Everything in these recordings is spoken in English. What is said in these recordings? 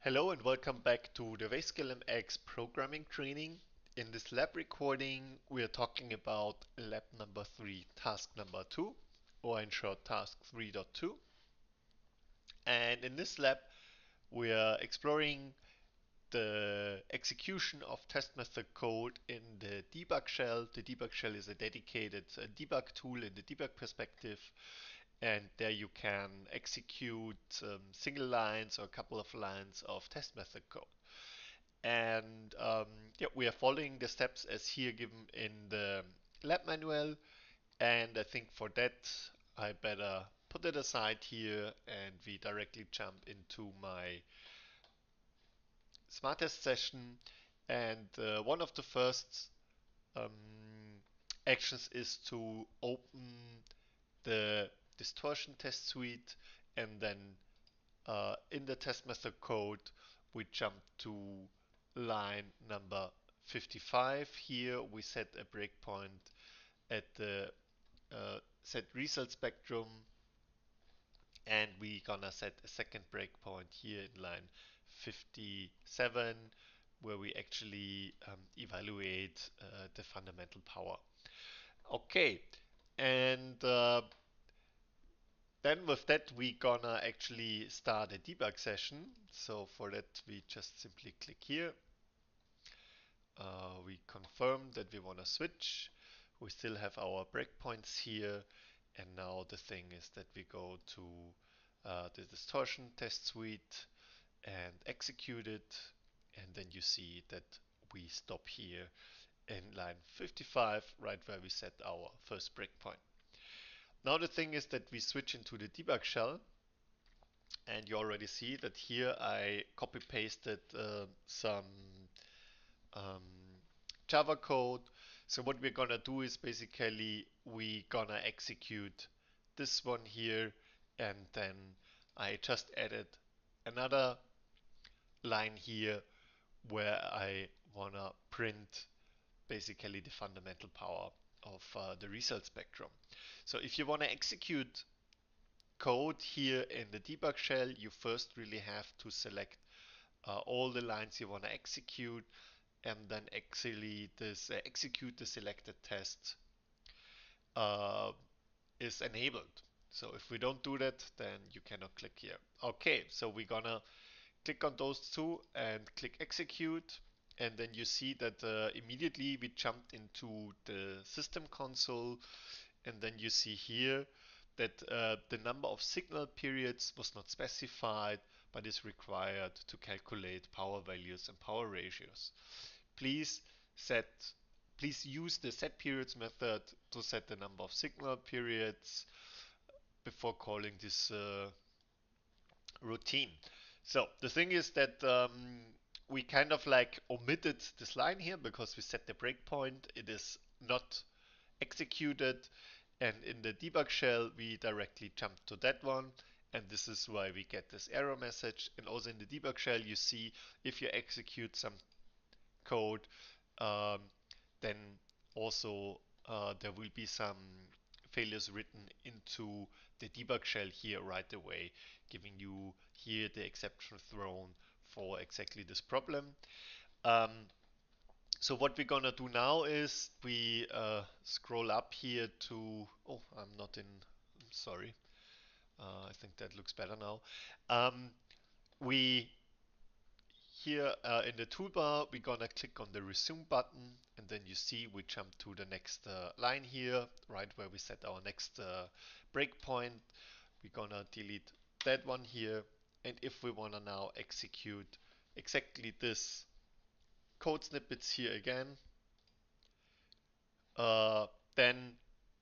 Hello and welcome back to the WSMX programming training. In this lab recording, we are talking about lab number 3, task number 2, or in short, task 3.2. And in this lab, we are exploring the execution of test method code in the debug shell. The debug shell is a dedicated debug tool in the debug perspective, and there you can execute single lines or a couple of lines of test method code. And yeah, we are following the steps as here given in the lab manual. And I think for that, I better put it aside here and we directly jump into my smart test session. And one of the first um, actions is to open the distortion test suite, and then in the test method code we jump to line number 55. Here we set a breakpoint at the set result spectrum, and we gonna set a second breakpoint here in line 57 where we actually evaluate the fundamental power. Okay, and then with that we gonna actually start a debug session. So for that we just simply click here. We confirm that we want to switch. We still have our breakpoints here, and now the thing is that we go to the distortion test suite and execute it, and then you see that we stop here in line 55, right where we set our first breakpoint. Now the thing is that we switch into the debug shell, and you already see that here I copy pasted some um, Java code. So what we're gonna do is basically we gonna execute this one here, and then I just added another line here where I wanna print basically the fundamental power of the result spectrum. So if you wanna execute code here in the debug shell, you first really have to select all the lines you want to execute, and then actually this execute the selected test uh, is enabled. So if we don't do that, then you cannot click here. Okay, so we're gonna click on those two and click execute, and then you see that immediately we jumped into the system console, and then you see here that the number of signal periods was not specified but is required to calculate power values and power ratios. Please set please use the set periods method to set the number of signal periods before calling this routine. So the thing is that we kind of like omitted this line here because we set the breakpoint. It is not executed, and in the debug shell we directly jump to that one, and this is why we get this error message. And also in the debug shell you see if you execute some code, um, then also there will be some failures written into the debug shell here right away, giving you here the exception thrown for exactly this problem. Um, so what we're gonna do now is we scroll up here to, oh, I'm not in, I'm sorry. I think that looks better now. We here in the toolbar, we're gonna click on the resume button, and then you see we jump to the next line here, right where we set our next breakpoint. We're gonna delete that one here, and if we wanna now execute exactly this code snippets here again, then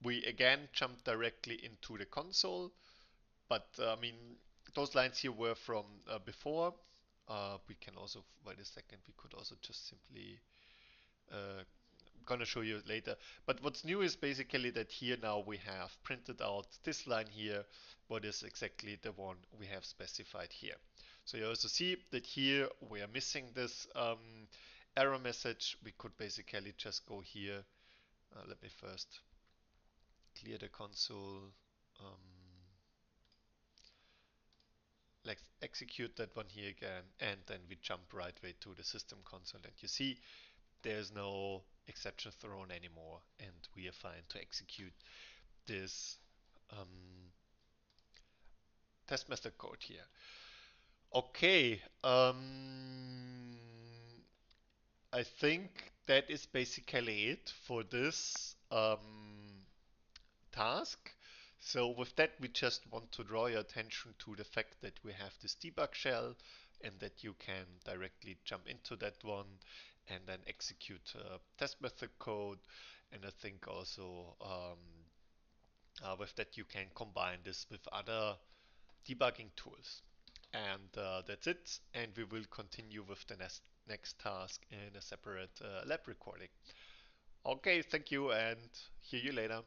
we again jump directly into the console. But I mean, those lines here were from before. We can also, wait a second, we could also just simply, gonna show you later. But what's new is basically that here now we have printed out this line here, what is exactly the one we have specified here. So you also see that here we are missing this error message. We could basically just go here. Let me first clear the console. Um, let's execute that one here again, and then we jump right way to the system console, and you see there's no exception thrown anymore, and we are fine to execute this test method code here. Okay, I think that is basically it for this task. So with that, we just want to draw your attention to the fact that we have this debug shell and that you can directly jump into that one and then execute test method code. And I think also with that you can combine this with other debugging tools. And that's it. And we will continue with the next task in a separate lab recording. Okay, thank you and hear you later.